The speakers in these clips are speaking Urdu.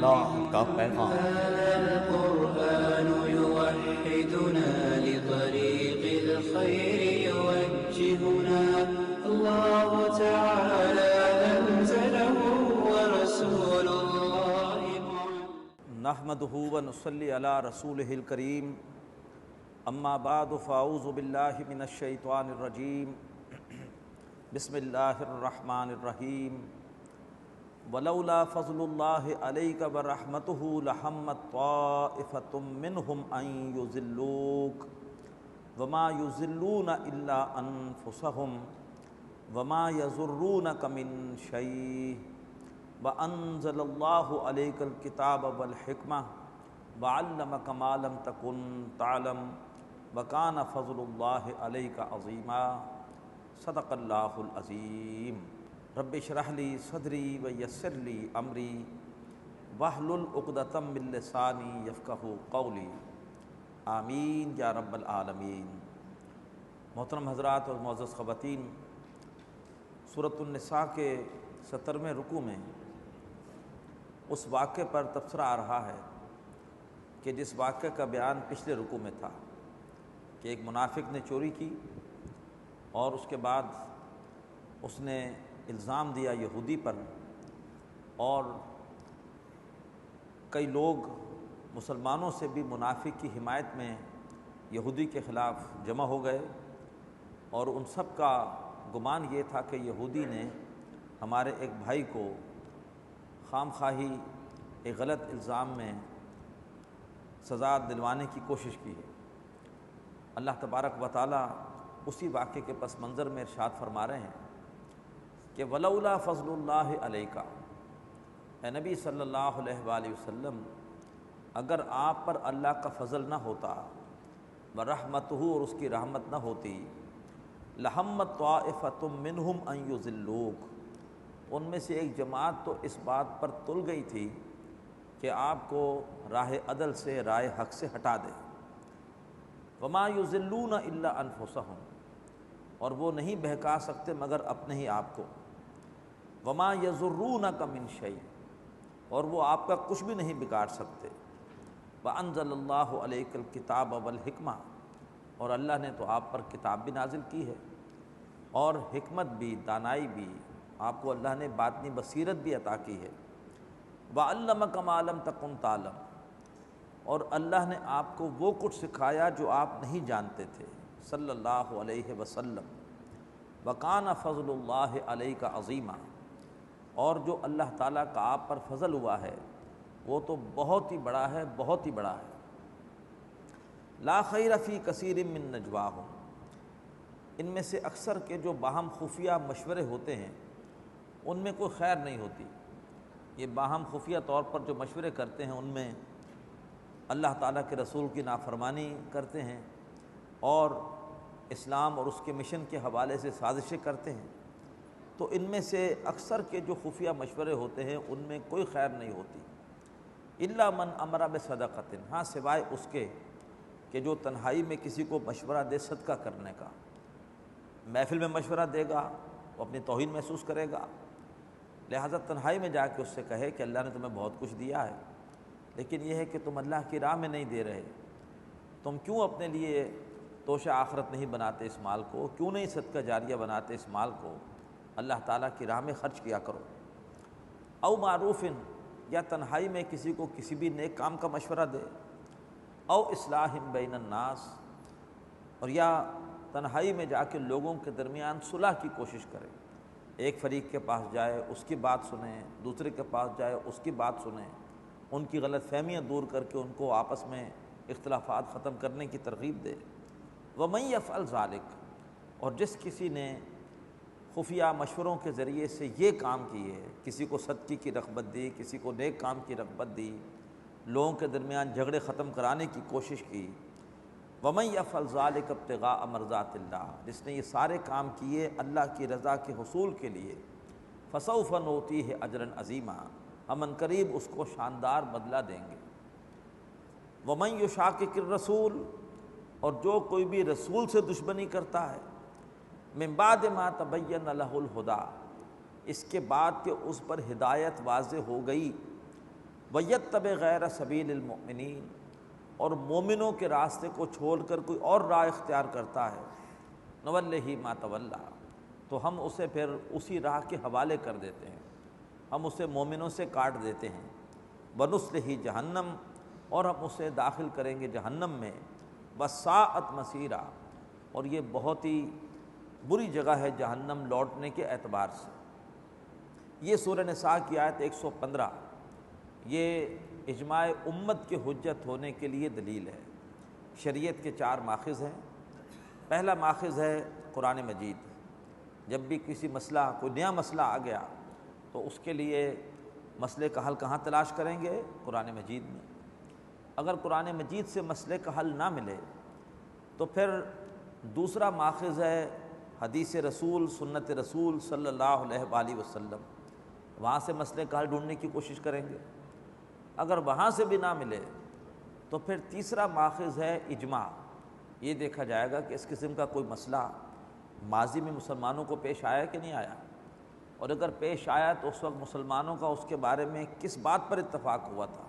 اللہ کا پیغام۔ هذا القرآن يوحدنا لطريق الخير يوجهنا الله تعالى أنزله ورسول الله نحمده ونصلي على رسوله الكريم اما بعد فاعوذ باللہ من الشیطان الرجیم بسم اللہ الرحمن الرحیم ولولا فضل اللہ علیک ورحمتہ لہمت طائفۃ منہم ان یضلوک وما یضلون الا انفسہم وما یضرونک من شیء وانزل اللہ علیک الکتاب والحکمہ وعلمک ما لم تکن تعلم وکان فضل اللہ علیک عظیما صدق اللہ العظیم۔ رب اشرح لی صدری ویسر لی امری واحلل عقدۃ من لسانی یفقہوا قولی آمین یا رب العالمین۔ محترم حضرات اور معزز خواتین، سورۃ النساء کے 70ویں رکوع میں اس واقعے پر تبصرہ آ رہا ہے کہ جس واقعے کا بیان پچھلے رکوع میں تھا کہ ایک منافق نے چوری کی اور اس کے بعد اس نے الزام دیا یہودی پر، اور کئی لوگ مسلمانوں سے بھی منافق کی حمایت میں یہودی کے خلاف جمع ہو گئے، اور ان سب کا گمان یہ تھا کہ یہودی نے ہمارے ایک بھائی کو خام خواہی ایک غلط الزام میں سزا دلوانے کی کوشش کی ہے۔ اللہ تبارک و تعالیٰ اسی واقعے کے پس منظر میں ارشاد فرما رہے ہیں کہ ولولا فضل اللہ علیک، اے نبی صلی اللہ علیہ وآلہ وسلم، اگر آپ پر اللہ کا فضل نہ ہوتا ورحمتہ، اور اس کی رحمت نہ ہوتی، لہمت طائفۃ منہم ان یضلوک، ان میں سے ایک جماعت تو اس بات پر تل گئی تھی کہ آپ کو راہ عدل سے، راہ حق سے ہٹا دے۔ وما یضلون الا انفسہم، اور وہ نہیں بہکا سکتے مگر اپنے ہی آپ کو۔ وما یضرونک من شیء، اور وہ آپ کا کچھ بھی نہیں بگاڑ سکتے۔ وانزل اللہ علیک الکتاب والحکمہ، اور اللہ نے تو آپ پر کتاب بھی نازل کی ہے اور حکمت بھی، دانائی بھی، آپ کو اللہ نے باطنی بصیرت بھی عطا کی ہے۔ وعلمک ما لم تکن تعلم، اور اللہ نے آپ کو وہ کچھ سکھایا جو آپ نہیں جانتے تھے، صلی اللہ علیہ وسلم۔ وکان فضل اللہ علیک عظیما، اور جو اللہ تعالیٰ کا آپ پر فضل ہوا ہے وہ تو بہت ہی بڑا ہے، بہت ہی بڑا ہے۔ لا خیر فی کثیر من نجواہم، ان میں سے اکثر کے جو باہم خفیہ مشورے ہوتے ہیں ان میں کوئی خیر نہیں ہوتی۔ یہ باہم خفیہ طور پر جو مشورے کرتے ہیں ان میں اللہ تعالیٰ کے رسول کی نافرمانی کرتے ہیں اور اسلام اور اس کے مشن کے حوالے سے سازشیں کرتے ہیں، تو ان میں سے اکثر کے جو خفیہ مشورے ہوتے ہیں ان میں کوئی خیر نہیں ہوتی۔ الا من امر بصدقۃ، ہاں سوائے اس کے کہ جو تنہائی میں کسی کو مشورہ دے صدقہ کرنے کا۔ محفل میں مشورہ دے گا وہ اپنی توہین محسوس کرے گا، لہٰذا تنہائی میں جا کے اس سے کہے کہ اللہ نے تمہیں بہت کچھ دیا ہے، لیکن یہ ہے کہ تم اللہ کی راہ میں نہیں دے رہے، تم کیوں اپنے لیے توشہ آخرت نہیں بناتے اس مال کو، کیوں نہیں صدقہ جاریہ بناتے اس مال کو، اللہ تعالیٰ کی راہ میں خرچ کیا کرو۔ او معروف، یا تنہائی میں کسی کو کسی بھی نیک کام کا مشورہ دے۔ او اصلاح بین الناس، اور یا تنہائی میں جا کے لوگوں کے درمیان صلح کی کوشش کرے، ایک فریق کے پاس جائے اس کی بات سنیں، دوسرے کے پاس جائے اس کی بات سنیں، ان کی غلط فہمیاں دور کر کے ان کو آپس میں اختلافات ختم کرنے کی ترغیب دے۔ ومن یفعل ذلک، اور جس کسی نے خفیہ مشوروں کے ذریعے سے یہ کام کیے، کسی کو صدقے کی رغبت دی، کسی کو نیک کام کی رغبت دی، لوگوں کے درمیان جھگڑے ختم کرانے کی کوشش کی۔ ومن یفعل ذلک ابتغاء مرضات اللہ، جس نے یہ سارے کام کیے اللہ کی رضا کے حصول کے لیے، فسوف نؤتیہ اجرا عظیما، ہم عنقریب اس کو شاندار بدلہ دیں گے۔ ومن یشاقق الرسول، اور جو کوئی بھی رسول سے دشمنی کرتا ہے، من بعد ما تبین لہ الہدی، اس کے بعد کہ اس پر ہدایت واضح ہو گئی، وَيَتَّبِعْ غَيْرَ سَبِيلِ الْمُؤْمِنِينَ، اور مومنوں کے راستے کو چھوڑ کر کوئی اور راہ اختیار کرتا ہے، نَوَلِّهِ مَا تَوَلَّىٰ، تو ہم اسے پھر اسی راہ کے حوالے کر دیتے ہیں، ہم اسے مومنوں سے کاٹ دیتے ہیں، وَنُصْلِهِ جہنم، اور ہم اسے داخل کریں گے جہنم میں، وَسَاءَتْ مَصِيرًا، اور یہ بہت ہی بری جگہ ہے جہنم لوٹنے کے اعتبار سے۔ یہ سورہ نساء کی آیت 115 یہ اجماع امت کے حجت ہونے کے لیے دلیل ہے۔ شریعت کے 4 ماخذ ہیں۔ پہلا ماخذ ہے قرآن مجید۔ جب بھی کسی مسئلہ، کوئی نیا مسئلہ آ گیا تو اس کے لیے مسئلے کا حل کہاں تلاش کریں گے؟ قرآن مجید میں۔ اگر قرآن مجید سے مسئلے کا حل نہ ملے تو پھر دوسرا ماخذ ہے حدیث رسول، سنت رسول صلی اللہ علیہ وآلہ وسلم، وہاں سے مسئلے کا حل ڈھونڈنے کی کوشش کریں گے۔ اگر وہاں سے بھی نہ ملے تو پھر تیسرا ماخذ ہے اجماع۔ یہ دیکھا جائے گا کہ اس قسم کا کوئی مسئلہ ماضی میں مسلمانوں کو پیش آیا کہ نہیں آیا، اور اگر پیش آیا تو اس وقت مسلمانوں کا اس کے بارے میں کس بات پر اتفاق ہوا تھا۔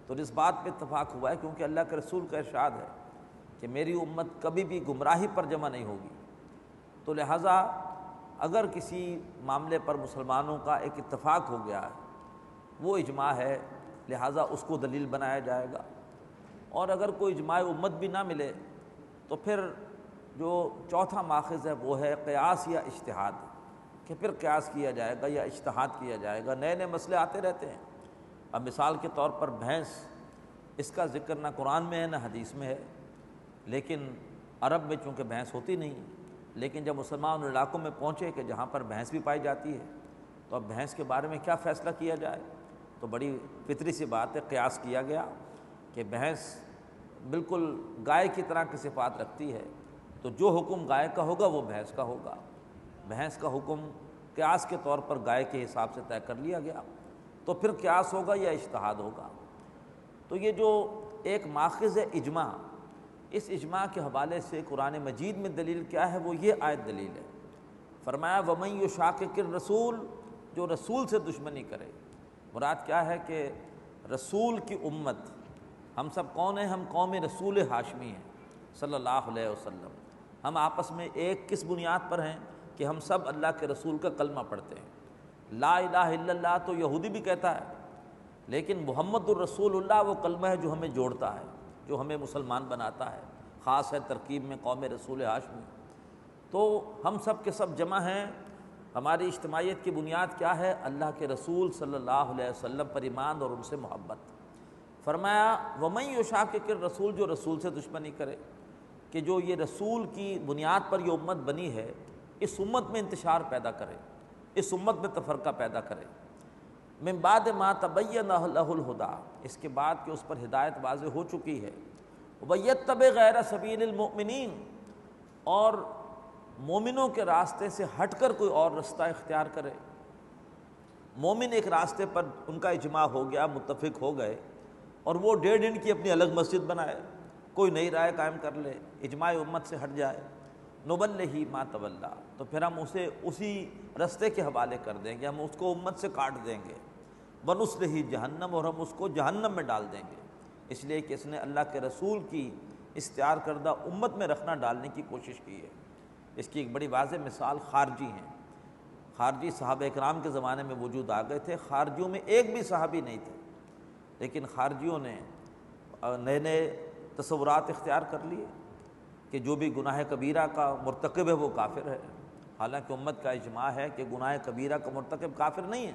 تو اس بات پہ اتفاق ہوا ہے کیونکہ اللہ کے رسول کا ارشاد ہے کہ میری امت کبھی بھی گمراہی پر جمع نہیں ہوگی، تو لہٰذا اگر کسی معاملے پر مسلمانوں کا ایک اتفاق ہو گیا ہے وہ اجماع ہے، لہٰذا اس کو دلیل بنایا جائے گا۔ اور اگر کوئی اجماع امت بھی نہ ملے تو پھر جو چوتھا ماخذ ہے وہ ہے قیاس یا اجتہاد، کہ پھر قیاس کیا جائے گا یا اجتہاد کیا جائے گا۔ نئے نئے مسئلے آتے رہتے ہیں۔ اب مثال کے طور پر بھینس، اس کا ذکر نہ قرآن میں ہے نہ حدیث میں ہے، لیکن عرب میں چونکہ بھینس ہوتی نہیں، لیکن جب مسلمان علاقوں میں پہنچے کہ جہاں پر بھینس بھی پائی جاتی ہے تو اب بھینس کے بارے میں کیا فیصلہ کیا جائے، تو بڑی فطری سی بات ہے، قیاس کیا گیا کہ بھینس بالکل گائے کی طرح کی صفات رکھتی ہے، تو جو حکم گائے کا ہوگا وہ بھینس کا ہوگا۔ بھینس کا حکم قیاس کے طور پر گائے کے حساب سے طے کر لیا گیا، تو پھر قیاس ہوگا یا اجتہاد ہوگا۔ تو یہ جو ایک ماخذ ہے اجماع، اس اجماع کے حوالے سے قرآن مجید میں دلیل کیا ہے؟ وہ یہ آیت دلیل ہے۔ فرمایا وَمَن يُشَاقِقِ الرَّسُولَ، جو رسول سے دشمنی کرے۔ مراد کیا ہے کہ رسول کی امت، ہم سب کون ہیں؟ ہم قوم رسول ہاشمی ہیں صلی اللہ علیہ وسلم۔ ہم آپس میں ایک کس بنیاد پر ہیں کہ ہم سب اللہ کے رسول کا کلمہ پڑھتے ہیں۔ لا الہ الا اللہ تو یہودی بھی کہتا ہے، لیکن محمد الرسول اللہ وہ کلمہ ہے جو ہمیں جوڑتا ہے، جو ہمیں مسلمان بناتا ہے، خاص ہے ترکیب میں قوم رسول ہاشمی۔ تو ہم سب کے سب جمع ہیں۔ ہماری اجتماعیت کی بنیاد کیا ہے؟ اللہ کے رسول صلی اللہ علیہ وسلم پر ایمان اور ان سے محبت۔ فرمایا وَمَن يُشَاقِقِ الرَّسُولَ، جو رسول سے دشمنی کرے، کہ جو یہ رسول کی بنیاد پر یہ امت بنی ہے، اس امت میں انتشار پیدا کرے، اس امت میں تفرقہ پیدا کرے۔ من بعد ما تبین لہ الہدی، اس کے بعد کہ اس پر ہدایت واضح ہو چکی ہے۔ وَيَتَّبِعْ غَيْرَ سَبِيلِ الْمُؤْمِنِينَ، اور مومنوں کے راستے سے ہٹ کر کوئی اور رستہ اختیار کرے۔ مومن ایک راستے پر ان کا اجماع ہو گیا، متفق ہو گئے، اور وہ 1.5 انچ کی اپنی الگ مسجد بنائے، کوئی نئی رائے قائم کر لے، اجماع امت سے ہٹ جائے، نُوَلِّهِ مَا تَوَلَّىٰ، تو پھر ہم اسے اسی رستے کے حوالے کر دیں گے، ہم اس کو امت سے کاٹ دیں گے۔ وَنُصْلِهِ جہنم، اور ہم اس کو جہنم میں ڈال دیں گے، اس لیے کہ اس نے اللہ کے رسول کی اختیار کردہ امت میں رکھنا ڈالنے کی کوشش کی ہے۔ اس کی ایک بڑی واضح مثال خارجی ہیں۔ خارجی صحابہ اکرام کے زمانے میں وجود آ گئے تھے، خارجیوں میں ایک بھی صحابی نہیں تھے، لیکن خارجیوں نے نئے نئے تصورات اختیار کر لیے کہ جو بھی گناہ کبیرہ کا مرتکب ہے وہ کافر ہے، حالانکہ امت کا اجماع ہے کہ گناہ کبیرہ کا مرتکب کافر نہیں ہے۔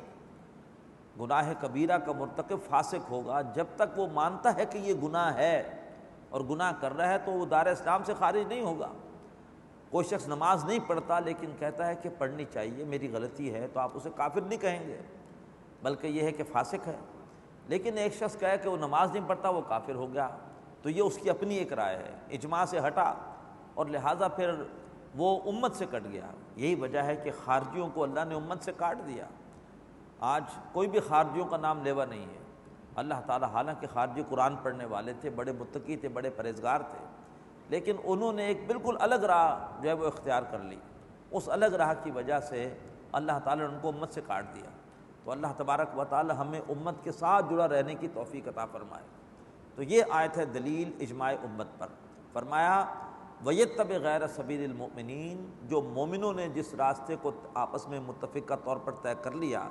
گناہ کبیرہ کا مرتکب فاسق ہوگا جب تک وہ مانتا ہے کہ یہ گناہ ہے اور گناہ کر رہا ہے، تو وہ دار اسلام سے خارج نہیں ہوگا۔ کوئی شخص نماز نہیں پڑھتا لیکن کہتا ہے کہ پڑھنی چاہیے، میری غلطی ہے، تو آپ اسے کافر نہیں کہیں گے، بلکہ یہ ہے کہ فاسق ہے۔ لیکن ایک شخص کہے کہ وہ نماز نہیں پڑھتا، وہ کافر ہو گیا، تو یہ اس کی اپنی ایک رائے ہے، اجماع سے ہٹا اور لہٰذا پھر وہ امت سے کٹ گیا۔ یہی وجہ ہے کہ خارجیوں کو اللہ نے امت سے کاٹ دیا۔ آج کوئی بھی خارجیوں کا نام لیوا نہیں ہے۔ اللہ تعالیٰ، حالانکہ خارجی قرآن پڑھنے والے تھے، بڑے متقی تھے، بڑے پرہیزگار تھے، لیکن انہوں نے ایک بالکل الگ راہ جو ہے وہ اختیار کر لی۔ اس الگ راہ کی وجہ سے اللہ تعالیٰ نے ان کو امت سے کاٹ دیا۔ تو تو اللہ تبارک و تعالی ہمیں امت کے ساتھ جڑا رہنے کی توفیق عطا فرمائے۔ تو یہ آیت ہے دلیل اجماع امت پر۔ فرمایا وَيَتَّبِعْ غَيْرَ سَبِيلِ الْمُؤْمِنِينَ، جو مومنوں نے جس راستے کو آپس میں متفقہ طور پر طے کر لیا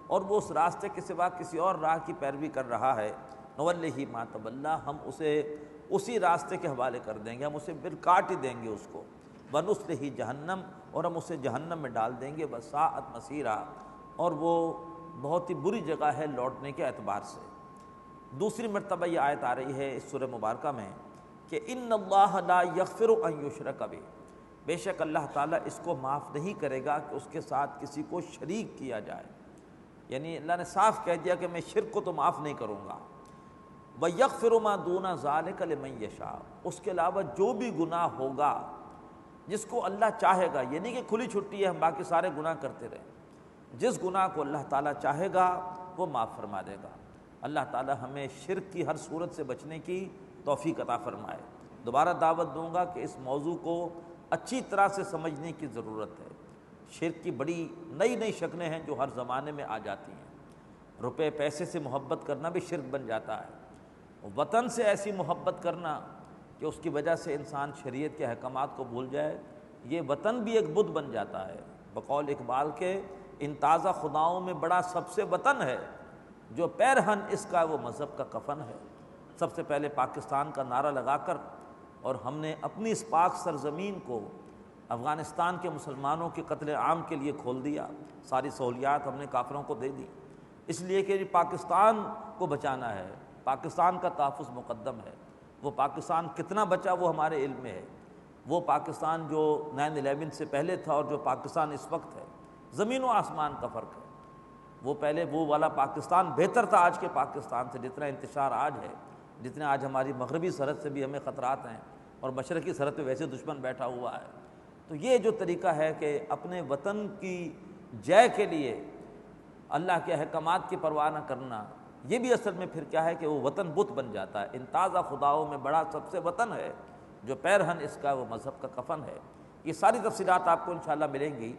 اور وہ اس راستے کے سوا کسی اور راہ کی پیروی کر رہا ہے، نُوَلِّهِ مَا تَوَلَّىٰ، ہم اسے اسی راستے کے حوالے کر دیں گے، ہم اسے پھر کاٹ ہی دیں گے اس کو، وَنُصْلِهِ جہنم، اور ہم اسے جہنم میں ڈال دیں گے، وَسَاءَتْ مَصِيرًا، اور وہ بہت ہی بری جگہ ہے لوٹنے کے اعتبار سے۔ دوسری مرتبہ یہ آیت آ رہی ہے اس سورہ مبارکہ میں کہ ان اللہ لا یغفر ان یشرک بہ، بے شک اللہ تعالیٰ اس کو معاف نہیں کرے گا کہ اس کے ساتھ کسی کو شریک کیا جائے، یعنی اللہ نے صاف کہہ دیا کہ میں شرک کو تو معاف نہیں کروں گا۔ وَيَغْفِرُ مَا دُونَ ذَلِكَ لِمَن یشاء، اس کے علاوہ جو بھی گناہ ہوگا جس کو اللہ چاہے گا، یہ نہیں کہ کھلی چھٹی ہے ہم باقی سارے گناہ کرتے رہیں، جس گناہ کو اللہ تعالیٰ چاہے گا وہ معاف فرما دے گا۔ اللہ تعالیٰ ہمیں شرک کی ہر صورت سے بچنے کی توفیق عطا فرمائے۔ دوبارہ دعوت دوں گا کہ اس موضوع کو اچھی طرح سے سمجھنے کی ضرورت ہے۔ شرک کی بڑی نئی نئی شکلیں ہیں جو ہر زمانے میں آ جاتی ہیں۔ روپے پیسے سے محبت کرنا بھی شرک بن جاتا ہے، وطن سے ایسی محبت کرنا کہ اس کی وجہ سے انسان شریعت کے احکامات کو بھول جائے، یہ وطن بھی ایک بت بن جاتا ہے۔ بقول اقبال کے ان تازہ خداؤں میں بڑا سب سے وطن ہے، جو پیرہن اس کا وہ مذہب کا کفن ہے۔ سب سے پہلے پاکستان کا نعرہ لگا کر اور ہم نے اپنی اس پاک سرزمین کو افغانستان کے مسلمانوں کے قتل عام کے لیے کھول دیا، ساری سہولیات ہم نے کافروں کو دے دی، اس لیے کہ پاکستان کو بچانا ہے، پاکستان کا تحفظ مقدم ہے۔ وہ پاکستان کتنا بچا وہ ہمارے علم میں ہے، وہ پاکستان جو 9/11 سے پہلے تھا اور جو پاکستان اس وقت ہے، زمین و آسمان کا فرق ہے۔ وہ پہلے وہ والا پاکستان بہتر تھا آج کے پاکستان سے، جتنا انتشار آج ہے، جتنے آج ہماری مغربی سرحد سے بھی ہمیں خطرات ہیں اور مشرقی سرحد پہ ویسے دشمن بیٹھا ہوا ہے۔ تو یہ جو طریقہ ہے کہ اپنے وطن کی جے کے لیے اللہ کے احکامات کی پرواہ نہ کرنا، یہ بھی اصل میں پھر کیا ہے کہ وہ وطن بت بن جاتا ہے۔ ان تازہ خداؤں میں بڑا سب سے وطن ہے، جو پیرہن اس کا وہ مذہب کا کفن ہے۔ یہ ساری تفصیلات آپ کو انشاءاللہ ملیں گی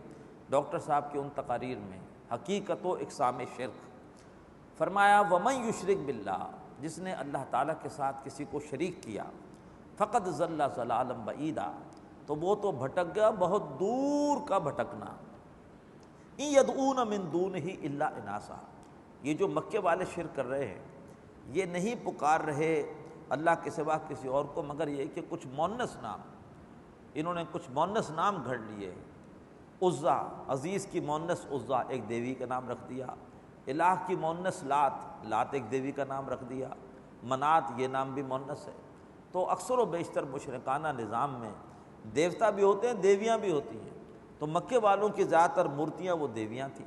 ڈاکٹر صاحب کی ان تقاریر میں، حقیقت و اقسام شرک۔ فرمایا وَمَن یشرک باللہ، جس نے اللہ تعالیٰ کے ساتھ کسی کو شریک کیا، فقد ضل ضلالا بعیدا، تو وہ تو بھٹک گیا بہت دور کا بھٹکنا۔ ان یدعون من دونہ الا اناسا، یہ جو مکے والے شرک کر رہے ہیں، یہ نہیں پکار رہے اللہ کے سوا کسی اور کو مگر یہ کہ کچھ مونس نام، انہوں نے کچھ مونس نام گھڑ لیے۔ عزا، عزیز کی مونس عزا، ایک دیوی کا نام رکھ دیا۔ الہ کی مونس لات، لات ایک دیوی کا نام رکھ دیا۔ منات، یہ نام بھی مونس ہے۔ تو اکثر و بیشتر مشرکانہ نظام میں دیوتا بھی ہوتے ہیں، دیویاں بھی ہوتی ہیں۔ تو مکے والوں کی زیادہ تر مورتیاں وہ دیویاں تھیں،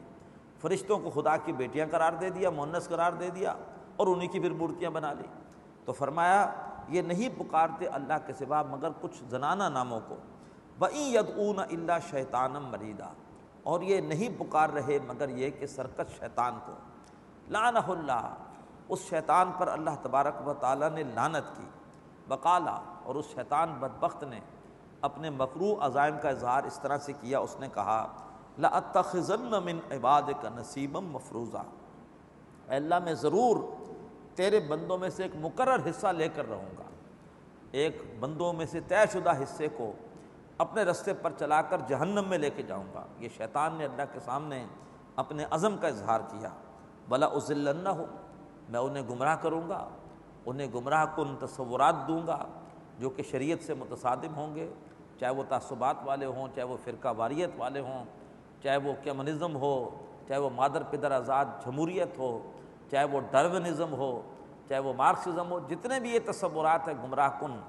فرشتوں کو خدا کی بیٹیاں قرار دے دیا، مونس قرار دے دیا، اور انہی کی پھر مورتیاں بنا لی۔ تو فرمایا یہ نہیں پکارتے اللہ کے سوا مگر کچھ زنانہ ناموں کو۔ وَإِن يَدْعُونَ إِلَّا شَيْطَانًا مَرِيدًا، اور یہ نہیں پکار رہے مگر یہ کہ سرکش شیطان کو۔ لعنہ اللہ، اس شیطان پر اللہ تبارک و تعالیٰ نے لعنت کی۔ وقالا، اور اس شیطان بدبخت نے اپنے مکروہ عزائم کا اظہار اس طرح سے کیا، اس نے کہا لَأَتَّخِذَنَّ مِنْ عِبَادِكَ نَصِيبًا مَفْرُوضًا، اے اللہ میں ضرور تیرے بندوں میں سے ایک مقرر حصہ لے کر رہوں گا، ایک بندوں میں سے طے شدہ حصے کو اپنے رستے پر چلا کر جہنم میں لے کے جاؤں گا۔ یہ شیطان نے اللہ کے سامنے اپنے عزم کا اظہار کیا۔ وَلَأُضِلَّنَّهُمْ، میں انہیں گمراہ کروں گا، انہیں گمراہ کن تصورات دوں گا جو کہ شریعت سے متصادم ہوں گے، چاہے وہ تعصبات والے ہوں، چاہے وہ فرقہ واریت والے ہوں، چاہے وہ کمیونزم ہو، چاہے وہ مادر پدر آزاد جمہوریت ہو، چاہے وہ ڈارونزم ہو، چاہے وہ مارکسزم ہو، جتنے بھی یہ تصورات ہیں گمراہ کن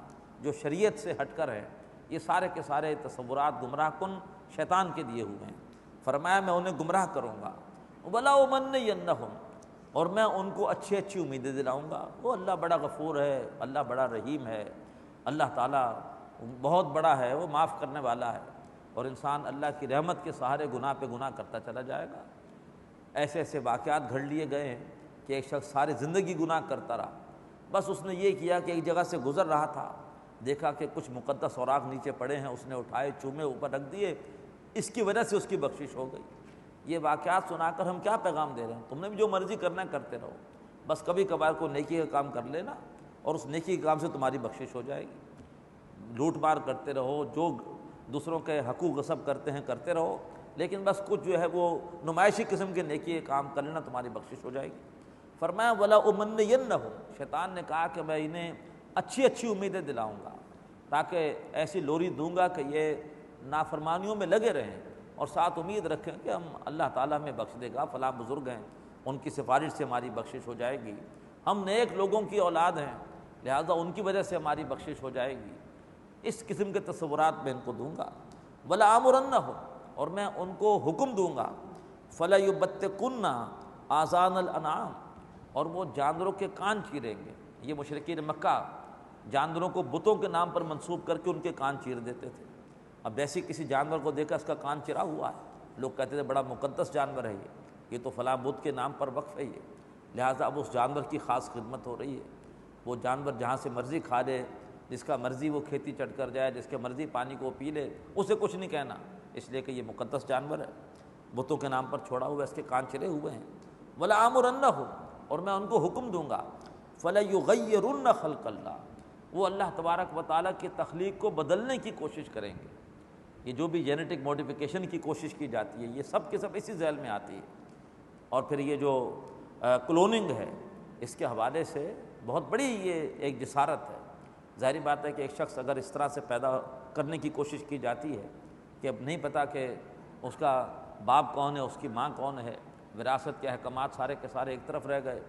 جو شریعت سے ہٹ کر ہیں، یہ سارے کے سارے تصورات گمراہ کن شیطان کے دیے ہوئے ہیں۔ فرمایا میں انہیں گمراہ کروں گا۔ وَلَأُمَنِّيَنَّهُمْ، اور میں ان کو اچھی اچھی امیدیں دلاؤں گا۔ وہ اللہ بڑا غفور ہے، اللہ بڑا رحیم ہے، اللہ تعالیٰ بہت بڑا ہے، وہ معاف کرنے والا ہے، اور انسان اللہ کی رحمت کے سہارے گناہ پہ گناہ کرتا چلا جائے گا۔ ایسے ایسے واقعات گھڑ لیے گئے ہیں کہ ایک شخص ساری زندگی گناہ کرتا رہا، بس اس نے یہ کیا کہ ایک جگہ سے گزر رہا تھا، دیکھا کہ کچھ مقدس اوراق نیچے پڑے ہیں، اس نے اٹھائے، چومے، اوپر رکھ دیے، اس کی وجہ سے اس کی بخشش ہو گئی۔ یہ واقعات سنا کر ہم کیا پیغام دے رہے ہیں؟ تم نے بھی جو مرضی کرنا ہے کرتے رہو، بس کبھی کبھار کو نیکی کا کام کر لینا اور اس نیکی کے کام سے تمہاری بخشش ہو جائے گی۔ لوٹ مار کرتے رہو، جو دوسروں کے حقوق غصب کرتے ہیں کرتے رہو، لیکن بس کچھ جو ہے وہ نمائشی قسم کے نیکی کے کام کر لینا، تمہاری بخشش ہو جائے گی۔ فرمایا وَلَا أُمَنِّيَنَّهُمْ، شیطان نے کہا کہ میں انہیں اچھی اچھی امیدیں دلاؤں گا، تاکہ ایسی لوری دوں گا کہ یہ نافرمانیوں میں لگے رہیں اور ساتھ امید رکھیں کہ ہم اللہ تعالیٰ میں بخش دے گا، فلاں بزرگ ہیں ان کی سفارش سے ہماری بخشش ہو جائے گی، ہم نیک لوگوں کی اولاد ہیں لہذا ان کی وجہ سے ہماری بخشش ہو جائے گی۔ اس قسم کے تصورات میں ان کو دوں گا۔ وَلَآمُرَنَّهُمْ، اور میں ان کو حکم دوں گا، فَلَيُبَتِّكُنَّ آذَانَ الْأَنْعَامِ، اور وہ جانوروں کے کان چیریں گے۔ یہ مشرکین مکہ جانوروں کو بتوں کے نام پر منسوب کر کے ان کے کان چیر دیتے تھے۔ اب جیسے کسی جانور کو دیکھا اس کا کان چرا ہوا ہے، لوگ کہتے تھے بڑا مقدس جانور ہے یہ تو فلاں بت کے نام پر وقف ہے یہ، لہٰذا اب اس جانور کی خاص خدمت ہو رہی ہے۔ وہ جانور جہاں سے مرضی کھا لے، جس کا مرضی وہ کھیتی چڑھ کر جائے، جس کے مرضی پانی کو پی لے، اسے کچھ نہیں کہنا، اس لیے کہ یہ مقدس جانور ہے، بتوں کے نام پر چھوڑا ہوا ہے، اس کے کان چرے ہوئے ہیں۔ وَلَآمُرَنَّهُمْ، اور میں ان کو حکم دوں گا، فَلَيُغَيِّرُنَّ خَلْقَ اللَّهِ، وہ اللہ تبارک و تعالیٰ کی تخلیق کو بدلنے کی کوشش کریں گے۔ یہ جو بھی جینیٹک موڈیفیکیشن کی کوشش کی جاتی ہے یہ سب کے سب اسی ذیل میں آتی ہے۔ اور پھر یہ جو کلوننگ ہے اس کے حوالے سے بہت بڑی یہ ایک جسارت ہے۔ ظاہری بات ہے کہ ایک شخص اگر اس طرح سے پیدا کرنے کی کوشش کی جاتی ہے کہ اب نہیں پتہ کہ اس کا باپ کون ہے، اس کی ماں کون ہے، وراثت کے احکامات سارے کے سارے ایک طرف رہ گئے،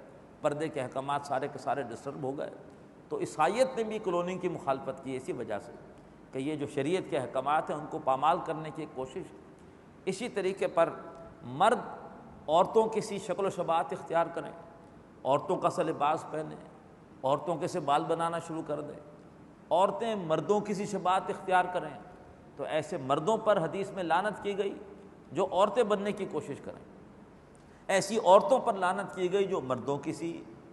پردے کے احکامات سارے کے سارے ڈسٹرب ہو گئے، تو عیسائیت نے بھی کلوننگ کی مخالفت کی اسی وجہ سے کہ یہ جو شریعت کے احکامات ہیں ان کو پامال کرنے کی کوشش۔ اسی طریقے پر مرد عورتوں کی سی شکل و شباہت اختیار کریں، عورتوں کا سا لباس پہنیں، عورتوں کے سے بال بنانا شروع کر دیں، عورتیں مردوں کی سی شباہت اختیار کریں، تو ایسے مردوں پر حدیث میں لعنت کی گئی جو عورتیں بننے کی کوشش کریں، ایسی عورتوں پر لعنت کی گئی جو مردوں کی سی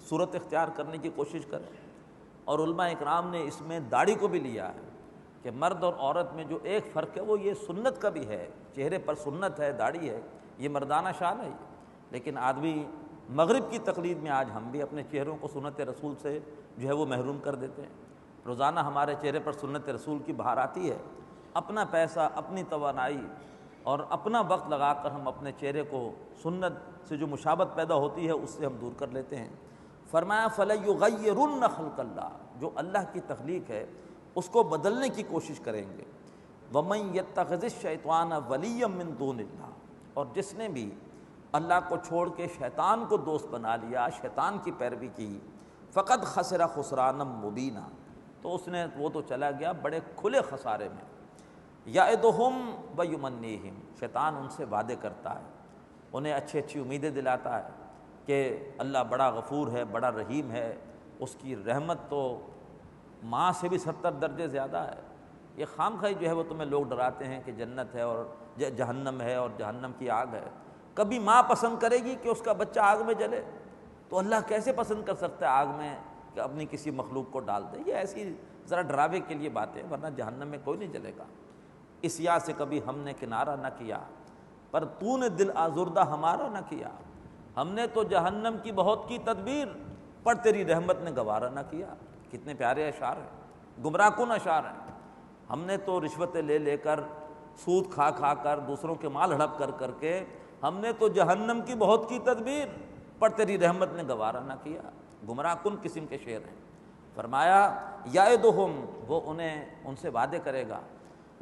صورت اختیار کرنے کی کوشش کریں۔ اور علماء اکرام نے اس میں داڑھی کو بھی لیا ہے کہ مرد اور عورت میں جو ایک فرق ہے وہ یہ سنت کا بھی ہے، چہرے پر سنت ہے، داڑھی ہے، یہ مردانہ شان ہے، لیکن آدمی مغرب کی تقلید میں آج ہم بھی اپنے چہروں کو سنت رسول سے جو ہے وہ محروم کر دیتے ہیں۔ روزانہ ہمارے چہرے پر سنت رسول کی بہار آتی ہے، اپنا پیسہ، اپنی توانائی اور اپنا وقت لگا کر ہم اپنے چہرے کو سنت سے جو مشابہت پیدا ہوتی ہے اس سے ہم دور کر لیتے ہیں۔ فرمایا فَلَيُغَيِّرُنَّ خَلْقَ اللَّهِ، جو اللہ کی تخلیق ہے اس کو بدلنے کی کوشش کریں گے۔ وَمَن يَتَّخِذِ الشَّيْطَانَ وَلِيًّا مِّن دُونِ اللَّهِ، اور جس نے بھی اللہ کو چھوڑ کے شیطان کو دوست بنا لیا، شیطان کی پیروی کی، فَقَدْ خَسِرَ خُسْرَانًا مُبِينًا، تو اس نے وہ تو چلا گیا بڑے کھلے خسارے میں۔ يَعِدُهُمْ وَيُمَنِّيهِمْ، شیطان ان سے وعدے کرتا ہے، انہیں اچھی اچھی امیدیں دلاتا ہے کہ اللہ بڑا غفور ہے، بڑا رحیم ہے، اس کی رحمت تو ماں سے بھی 70 درجے زیادہ ہے۔ یہ خام خواہی جو ہے وہ تمہیں لوگ ڈراتے ہیں کہ جنت ہے اور جہنم ہے اور جہنم کی آگ ہے۔ کبھی ماں پسند کرے گی کہ اس کا بچہ آگ میں جلے؟ تو اللہ کیسے پسند کر سکتا ہے آگ میں کہ اپنی کسی مخلوق کو ڈال دے؟ یہ ایسی ذرا ڈراوے کے لیے باتیں، ورنہ جہنم میں کوئی نہیں جلے گا۔ اس یا سے کبھی ہم نے کنارہ نہ کیا، پر تو نے دل آزردہ ہمارا نہ کیا۔ ہم نے تو جہنم کی بہت کی تدبیر، پر تیری رحمت نے گوارا نہ کیا۔ کتنے پیارے اشعار ہیں، گمراہ کن اشعار ہیں۔ ہم نے تو رشوتیں لے لے کر، سود کھا کھا کر، دوسروں کے مال ہڑپ کر کر کے، ہم نے تو جہنم کی بہت کی تدبیر، پر تیری رحمت نے گوارا نہ کیا۔ گمراہ کن قسم کے شعر ہیں۔ فرمایا یعدہم، وہ انہیں ان سے وعدے کرے گا،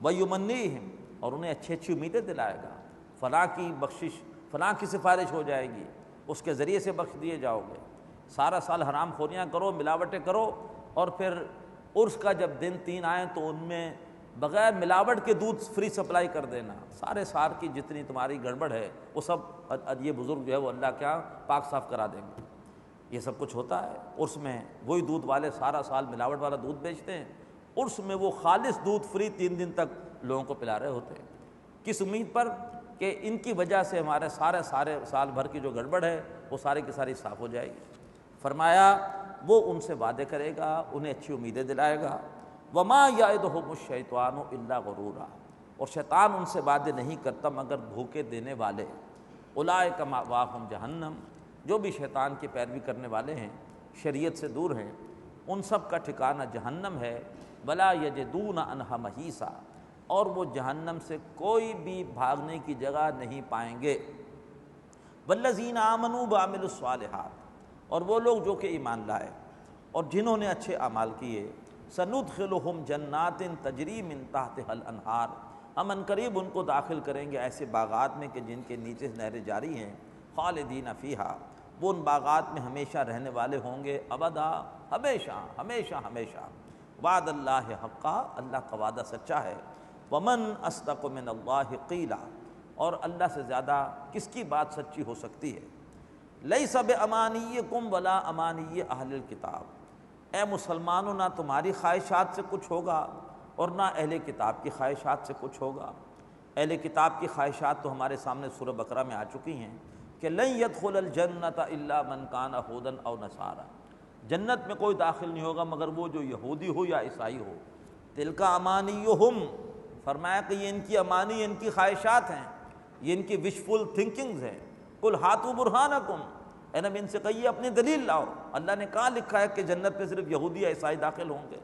ویمنیہم، اور انہیں اچھی اچھی امیدیں دلائے گا، فلاں کی بخشش، فلاں کی سفارش ہو جائے گی، اس کے ذریعے سے بخش دیے جاؤ گے۔ سارا سال حرام خوریاں کرو، ملاوٹیں کرو، اور پھر عرس کا جب دن 3 آئیں تو ان میں بغیر ملاوٹ کے دودھ فری سپلائی کر دینا، سارے سال کی جتنی تمہاری گڑبڑ ہے وہ سب یہ بزرگ جو ہے وہ اللہ کیا پاک صاف کرا دیں گے۔ یہ سب کچھ ہوتا ہے عرس میں، وہی دودھ والے سارا سال ملاوٹ والا دودھ بیچتے ہیں، عرس میں وہ خالص دودھ فری 3 دن تک لوگوں کو پلا رہے ہوتے ہیں۔ کس امید پر؟ کہ ان کی وجہ سے ہمارے سارے سال بھر کی جو گڑبڑ ہے وہ سارے کی ساری صاف ہو جائے گی۔ فرمایا وہ ان سے وعدے کرے گا، انہیں اچھی امیدیں دلائے گا۔ وما یعدہم الشیطان الا غرورا، اور شیطان ان سے وعدے نہیں کرتا مگر دھوکے دینے والے۔ اولئک مأواہم جہنم، جو بھی شیطان کی پیروی کرنے والے ہیں، شریعت سے دور ہیں، ان سب کا ٹھکانہ جہنم ہے، ولا یجدون عنہا محیصا، اور وہ جہنم سے کوئی بھی بھاگنے کی جگہ نہیں پائیں گے۔ والذین آمنوا وعملوا الصالحات، اور وہ لوگ جو کہ ایمان لائے اور جنہوں نے اچھے اعمال کیے، سندخلہم جنات تجری من تحتها الانہار، ہم ان قریب ان کو داخل کریں گے ایسے باغات میں کہ جن کے نیچے نہریں جاری ہیں، خالدین فیہا، وہ ان باغات میں ہمیشہ رہنے والے ہوں گے، ابدا، ہمیشہ ہمیشہ ہمیشہ۔ وعد اللہ حقا، اللہ کا وعدہ سچا ہے۔ ومن اصدق من اللہ قیلا، اور اللہ سے زیادہ کس کی بات سچی ہو سکتی ہے۔ لیس بامانیکم ولا امانی اہل الکتاب، اے مسلمانوں نہ تمہاری خواہشات سے کچھ ہوگا اور نہ اہل کتاب کی خواہشات سے کچھ ہوگا۔ اہل کتاب کی خواہشات تو ہمارے سامنے سورہ بقرہ میں آ چکی ہیں کہ لن يدخل الجنۃ الا من کان ھودا او نصارا، جنت میں کوئی داخل نہیں ہوگا مگر وہ جو یہودی ہو یا عیسائی ہو۔ تلک امانیہم، فرمایا کہ یہ ان کی امانی، ان کی خواہشات ہیں، یہ ان کی وشفل تھنکنگز ہیں۔ قل ہاتوا برہانکم، اے نبی ان سے کہیے اپنی دلیل لاؤ، اللہ نے کہاں لکھا ہے کہ جنت میں صرف یہودی یا عیسائی داخل ہوں گے؟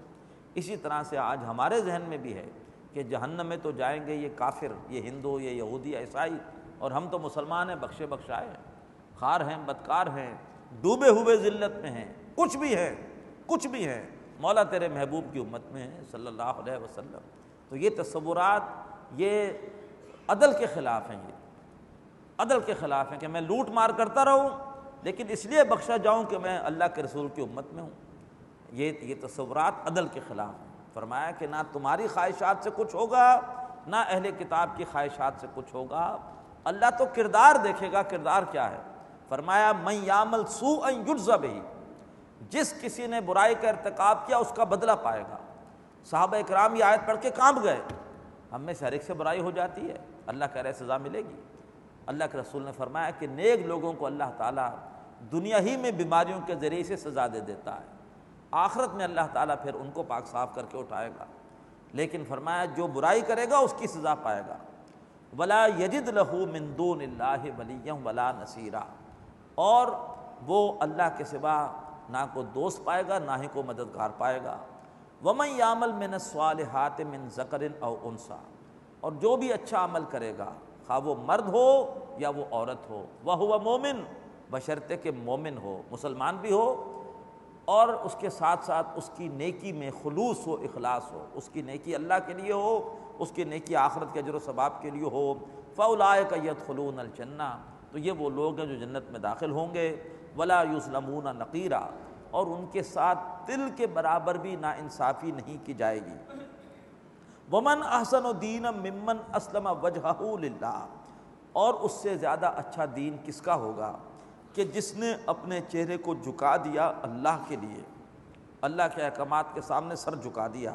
اسی طرح سے آج ہمارے ذہن میں بھی ہے کہ جہنم میں تو جائیں گے یہ کافر، یہ ہندو، یہ یہودی یا عیسائی، اور ہم تو مسلمان ہیں، بخشے بخشائے ہیں، خار ہیں، بدکار ہیں، ڈوبے ہوئے ذلت میں ہیں، کچھ بھی ہیں، کچھ بھی ہیں، مولا تیرے محبوب کی امت میں ہیں صلی اللہ علیہ وسلم۔ تو یہ تصورات یہ عدل کے خلاف ہیں، یہ عدل کے خلاف ہیں کہ میں لوٹ مار کرتا رہوں لیکن اس لیے بخشا جاؤں کہ میں اللہ کے رسول کی امت میں ہوں، یہ تصورات عدل کے خلاف ہیں۔ فرمایا کہ نہ تمہاری خواہشات سے کچھ ہوگا نہ اہل کتاب کی خواہشات سے کچھ ہوگا، اللہ تو کردار دیکھے گا، کردار کیا ہے۔ فرمایا من یعمل سوءا یجز بہ، جس کسی نے برائی کا ارتکاب کیا اس کا بدلہ پائے گا۔ صحابہ اکرام یہ آیت پڑھ کے کانپ گئے، ہم میں سے ہر ایک سے برائی ہو جاتی ہے، اللہ کہہ رہے سزا ملے گی۔ اللہ کے رسول نے فرمایا کہ نیک لوگوں کو اللہ تعالیٰ دنیا ہی میں بیماریوں کے ذریعے سے سزا دے دیتا ہے، آخرت میں اللہ تعالیٰ پھر ان کو پاک صاف کر کے اٹھائے گا، لیکن فرمایا جو برائی کرے گا اس کی سزا پائے گا۔ ولا یجد لہ من دون اللہ ولیا ولا نصیرا، اور وہ اللہ کے سوا نہ کو دوست پائے گا نہ ہی کو مددگار پائے گا۔ ومن یعمل من الصالحات من ذکر او انثی، اور جو بھی اچھا عمل کرے گا خواہ وہ مرد ہو یا وہ عورت ہو، وہو مومن، بشرطے کہ مومن ہو، مسلمان بھی ہو، اور اس کے ساتھ ساتھ اس کی نیکی میں خلوص ہو، اخلاص ہو، اس کی نیکی اللہ کے لیے ہو، اس کی نیکی آخرت کے اجر و ثواب کے لیے ہو، فاولئک یدخلون الجنہ، تو یہ وہ لوگ ہیں جو جنت میں داخل ہوں گے، ولا یظلمون نقیرا، اور ان کے ساتھ تل کے برابر بھی ناانصافی نہیں کی جائے گی۔ ومن احسن دینا ممن اسلم وجہہ للہ، اور اس سے زیادہ اچھا دین کس کا ہوگا کہ جس نے اپنے چہرے کو جھکا دیا اللہ کے لیے، اللہ کے احکامات کے سامنے سر جھکا دیا،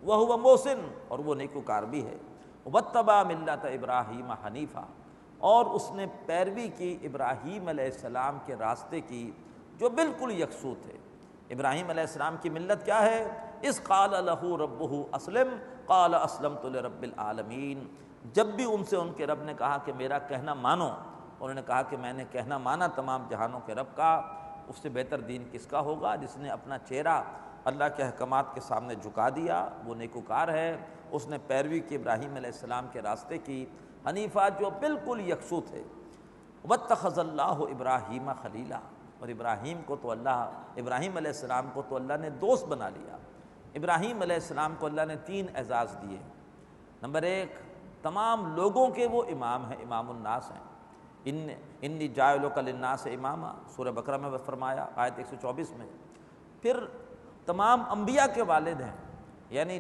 وہو محسن، اور وہ نیکوکار بھی ہے، واتبع ملت ابراہیم حنیفہ، اور اس نے پیروی کی ابراہیم علیہ السلام کے راستے کی جو بالکل یکسو تھے۔ ابراہیم علیہ السلام کی ملت کیا ہے؟ اذ قال لہ ربہ اسلم قال اسلمت لرب العالمین، جب بھی ان سے ان کے رب نے کہا کہ میرا کہنا مانو، انہوں نے کہا کہ میں نے کہنا مانا تمام جہانوں کے رب کا۔ اس سے بہتر دین کس کا ہوگا جس نے اپنا چہرہ اللہ کے احکامات کے سامنے جھکا دیا، وہ نیکوکار ہے، اس نے پیروی کی ابراہیم علیہ السلام کے راستے کی، حنیفہ جو بالکل یکسو تھے۔ واتخذ اللہ ابراہیم خلیلا، اور ابراہیم علیہ السلام کو تو اللہ نے دوست بنا لیا۔ ابراہیم علیہ السلام کو اللہ نے 3 اعزاز دیے۔ نمبر 1، تمام لوگوں کے وہ امام ہیں، امام الناس ہیں۔ انی جاعلک للناس اماما، سورہ بقرہ میں فرمایا، آیت 124 میں۔ پھر تمام انبیاء کے والد ہیں، یعنی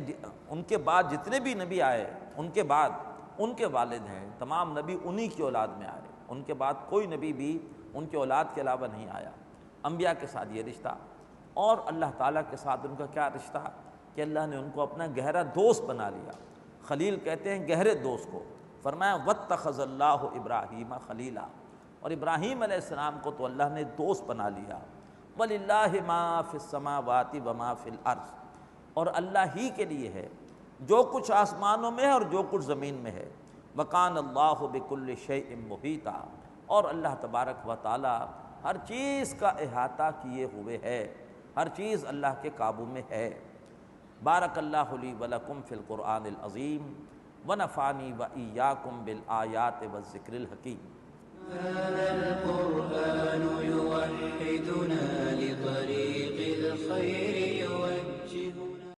ان کے بعد جتنے بھی نبی آئے ان کے بعد ان کے والد ہیں، تمام نبی انہی کی اولاد میں آئے، ان کے بعد کوئی نبی بھی ان کے اولاد کے علاوہ نہیں آیا۔ انبیاء کے ساتھ یہ رشتہ، اور اللہ تعالیٰ کے ساتھ ان کا کیا رشتہ کہ اللہ نے ان کو اپنا گہرا دوست بنا لیا۔ خلیل کہتے ہیں گہرے دوست کو۔ فرمایا واتخذ اللہ ابراہیم خلیلا، اور ابراہیم علیہ السلام کو تو اللہ نے دوست بنا لیا۔ وَلِلَّهِ مَا فِي السَّمَاوَاتِ وَمَا فِي الْأَرْضِ، اور اللہ ہی کے لیے ہے جو کچھ آسمانوں میں ہے اور جو کچھ زمین میں ہے۔ وَكَانَ اللَّهُ بِكُلِّ شَيْءٍ مُحِيطًا، اور اللہ تبارک و تعالی ہر چیز کا احاطہ کیے ہوئے ہے، ہر چیز اللہ کے قابو میں ہے۔ بارک اللہ لی ولکم فی القرآن العظیم ونفعنی وإیاکم بالآیات والذکر الحکیم۔ هذا القرآن يوحدنا لطريق الخير